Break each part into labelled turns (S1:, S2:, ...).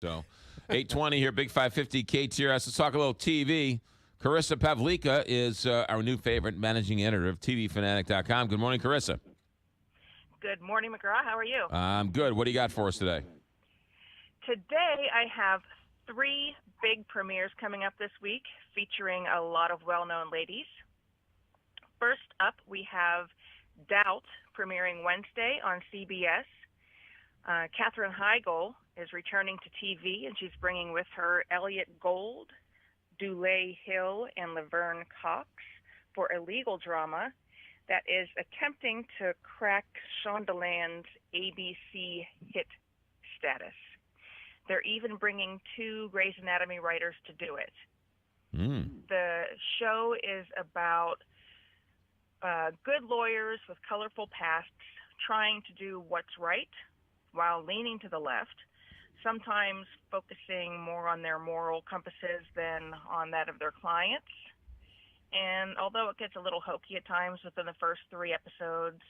S1: So, 8:20 here, Big 550 KTRS. Let's talk a little TV. Carissa Pavlica is our new favorite managing editor of TVFanatic.com. Good morning, Carissa.
S2: Good morning, McGraw. How are you?
S1: I'm good. What do you got for us today?
S2: Today, I have 3 big premieres coming up this week featuring a lot of well-known ladies. First up, we have Doubt premiering Wednesday on CBS. Katherine Heigl is returning to TV, and she's bringing with her Elliot Gould, Dulé Hill, and Laverne Cox for a legal drama that is attempting to crack Shondaland's ABC hit status. They're even bringing 2 Grey's Anatomy writers to do it. The show is about good lawyers with colorful pasts trying to do what's right while leaning to the left, sometimes focusing more on their moral compasses than on that of their clients. And although it gets a little hokey at times within the first 3 episodes,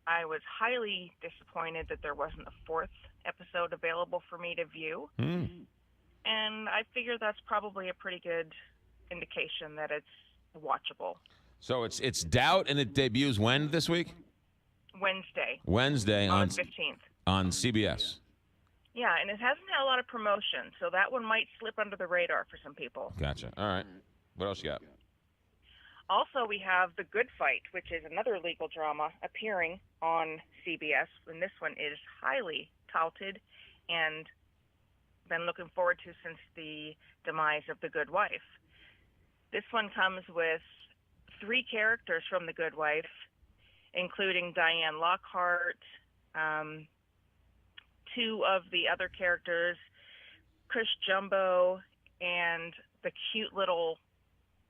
S2: I was highly disappointed that there wasn't a 4th episode available for me to view. And I figure that's probably a pretty good indication that it's watchable.
S1: So it's Doubt, and it debuts when this week?
S2: Wednesday on
S1: on
S2: the 15th.
S1: On CBS.
S2: Yeah, and it hasn't had a lot of promotion, so that one might slip under the radar for some people.
S1: Gotcha. All right. What else you got?
S2: Also, we have The Good Fight, which is another legal drama appearing on CBS, and this one is highly touted and been looking forward to since the demise of The Good Wife. This one comes with 3 characters from The Good Wife, including Diane Lockhart, 2 of the other characters, Chris Jumbo, and the cute little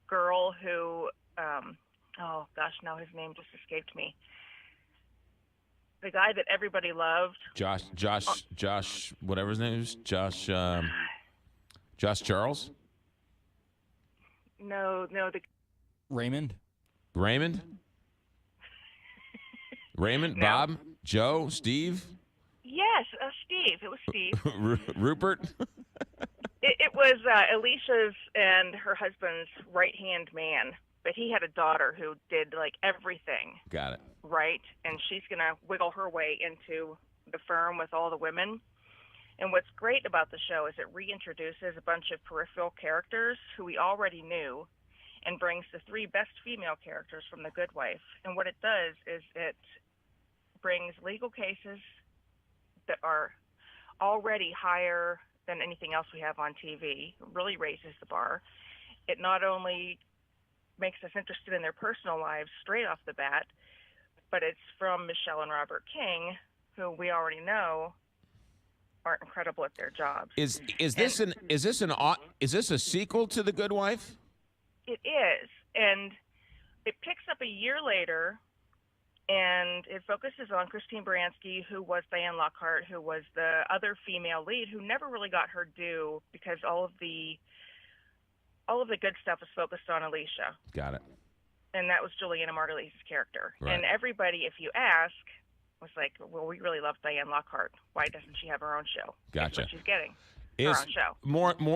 S2: girl who, oh gosh, now his name just escaped me. The guy that everybody loved.
S1: Josh, whatever his name is. Josh Charles?
S2: No,
S3: Raymond?
S1: Raymond?
S2: No.
S1: Bob? Joe? Steve?
S2: Yes, Steve. It was Steve.
S1: Rupert?
S2: It was Alicia's and her husband's right-hand man, but he had a daughter who did, like, everything.
S1: Got it.
S2: Right? And she's going to wiggle her way into the firm with all the women. And what's great about the show is it reintroduces a bunch of peripheral characters who we already knew and brings the 3 best female characters from The Good Wife. And what it does is it brings legal cases that are already higher than anything else we have on TV, really raises the bar. It not only makes us interested in their personal lives straight off the bat, but it's from Michelle and Robert King, who we already know are incredible at their jobs.
S1: Is this a sequel to The Good Wife?
S2: It is, and it picks up a year later, and it focuses on Christine Baranski, who was Diane Lockhart, who was the other female lead, who never really got her due because all of the good stuff was focused on Alicia.
S1: Got it.
S2: And that was Juliana Margulies' character.
S1: Right.
S2: And everybody, if you ask, was like, well, we really love Diane Lockhart. Why doesn't she have her own show?
S1: Gotcha.
S2: That's what she's getting. Her own show.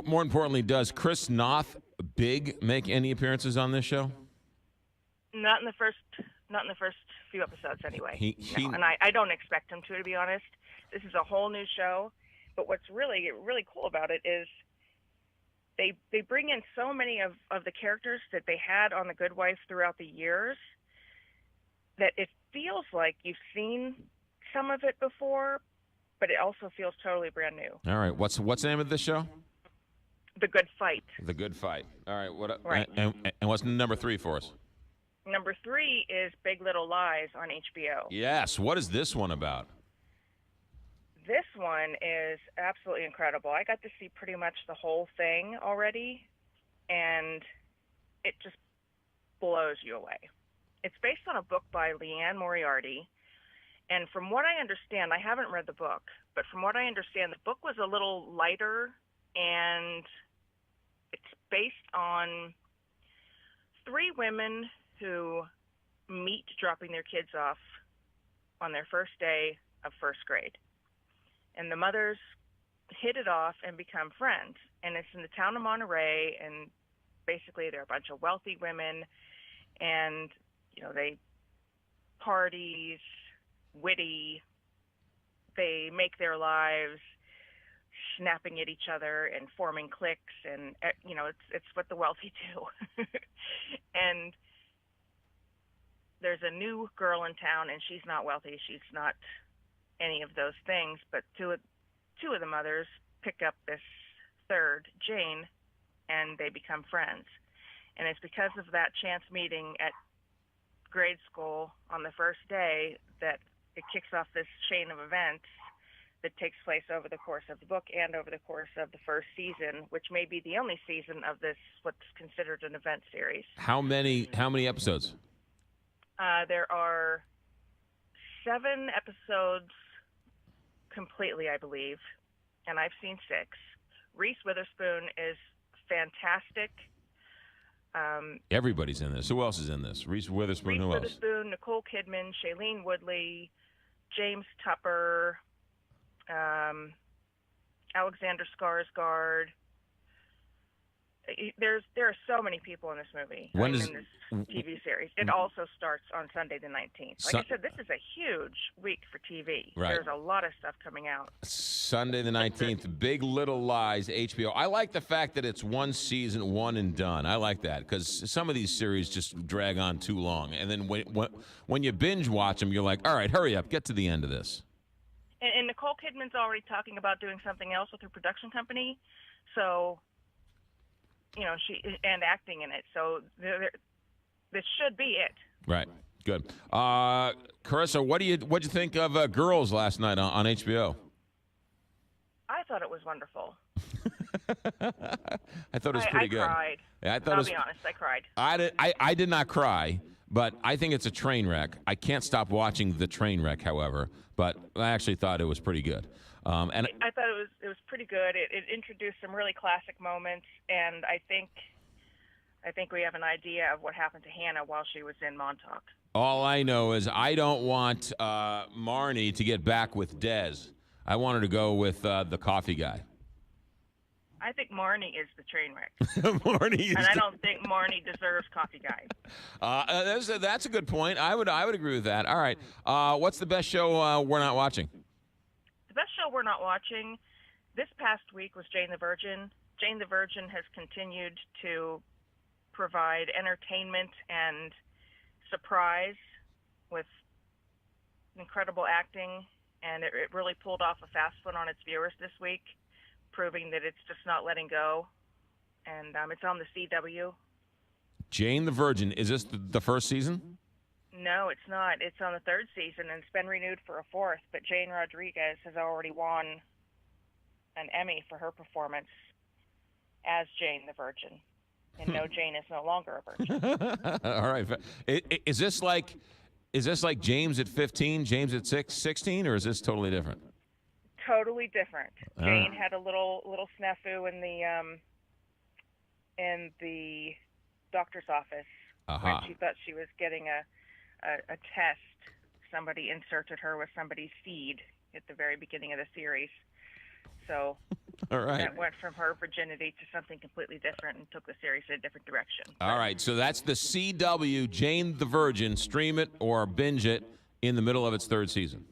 S1: More importantly, does Chris Noth Big make any appearances on this show?
S2: Not in the first few episodes, anyway.
S1: He-
S2: No, and I don't expect him to be honest. This is a whole new show. But what's really cool about it is they bring in so many of the characters that they had on The Good Wife throughout the years that it feels like you've seen some of it before, but it also feels totally brand new.
S1: All right. What's the name of this show?
S2: The Good Fight.
S1: The Good Fight. All right.
S2: Right.
S1: And what's number 3 for us?
S2: Number 3 is Big Little Lies on HBO.
S1: Yes. What is this one about?
S2: This one is absolutely incredible. I got to see pretty much the whole thing already, and it just blows you away. It's based on a book by Leanne Moriarty, and from what I understand, I haven't read the book, but from what I understand, the book was a little lighter, and it's based on 3 women who meet dropping their kids off on their first day of first grade. And the mothers hit it off and become friends. And it's in the town of Monterey, and basically they're a bunch of wealthy women, and they parties, witty. They make their lives snapping at each other and forming cliques, and it's what the wealthy do. And there's a new girl in town, and she's not wealthy. She's not any of those things, but two of the mothers pick up this third, Jane, and they become friends. And it's because of that chance meeting at grade school on the first day that it kicks off this chain of events that takes place over the course of the book and over the course of the first season, which may be the only season of this, what's considered an event series.
S1: How many episodes?
S2: There are 7 episodes completely, I believe, and I've seen 6. Reese Witherspoon is fantastic.
S1: Everybody's in this. Who else is in this? Reese Witherspoon. Who else?
S2: Reese Witherspoon, Nicole Kidman, Shailene Woodley, James Tupper, Alexander Skarsgård. There are so many people in this movie. In this TV series. It also starts on Sunday the 19th. Like I said, this is a huge week for TV.
S1: Right.
S2: There's a lot of stuff coming out.
S1: Sunday the 19th, Big Little Lies, HBO. I like the fact that it's one season, one and done. I like that because some of these series just drag on too long. And then when you binge watch them, you're like, all right, hurry up, get to the end of this.
S2: And Nicole Kidman's already talking about doing something else with her production company. So, she and acting in it. So this should be it.
S1: Right. Good. Carissa, what'd you think of Girls last night on HBO?
S2: I thought it was wonderful.
S1: I thought it was pretty good.
S2: I cried.
S1: Yeah,
S2: I'll be honest, I cried.
S1: I did not cry, but I think it's a train wreck. I can't stop watching the train wreck, however, but I actually thought it was pretty good. And
S2: I thought it was pretty good. It introduced some really classic moments, and I think we have an idea of what happened to Hannah while she was in Montauk.
S1: All I know is I don't want Marnie to get back with Dez. I want her to go with the coffee guy.
S2: I think Marnie is the train wreck.
S1: Marnie is,
S2: and I don't think Marnie deserves coffee guy.
S1: That's a good point. I would agree with that. All right. What's the best show we're not watching?
S2: The best show we're not watching this past week was Jane the Virgin. Jane the Virgin has continued to provide entertainment and surprise with incredible acting, and it really pulled off a fast one on its viewers this week, proving that it's just not letting go. And it's on the CW.
S1: Jane the Virgin. Is this the first season?
S2: No, it's not. It's on the 3rd season, and it's been renewed for a 4th. But Jane Rodriguez has already won an Emmy for her performance as Jane the Virgin. And no, Jane is no longer a virgin.
S1: All right. Is this like James at 15, James at 16, or is this totally different?
S2: Totally different. Jane had a little snafu in the doctor's office when she thought she was getting a test. Somebody inserted her with somebody's seed at the very beginning of the series. So
S1: all right.
S2: That went from her virginity to something completely different and took the series in a different direction.
S1: All right, so that's the CW, Jane the Virgin. Stream it or binge it in the middle of its 3rd season.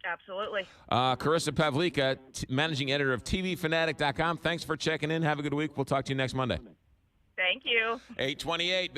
S2: Absolutely.
S1: Carissa Pavlica, managing editor of TVFanatic.com. Thanks for checking in. Have a good week. We'll talk to you next Monday.
S2: Thank you.
S1: 8:28.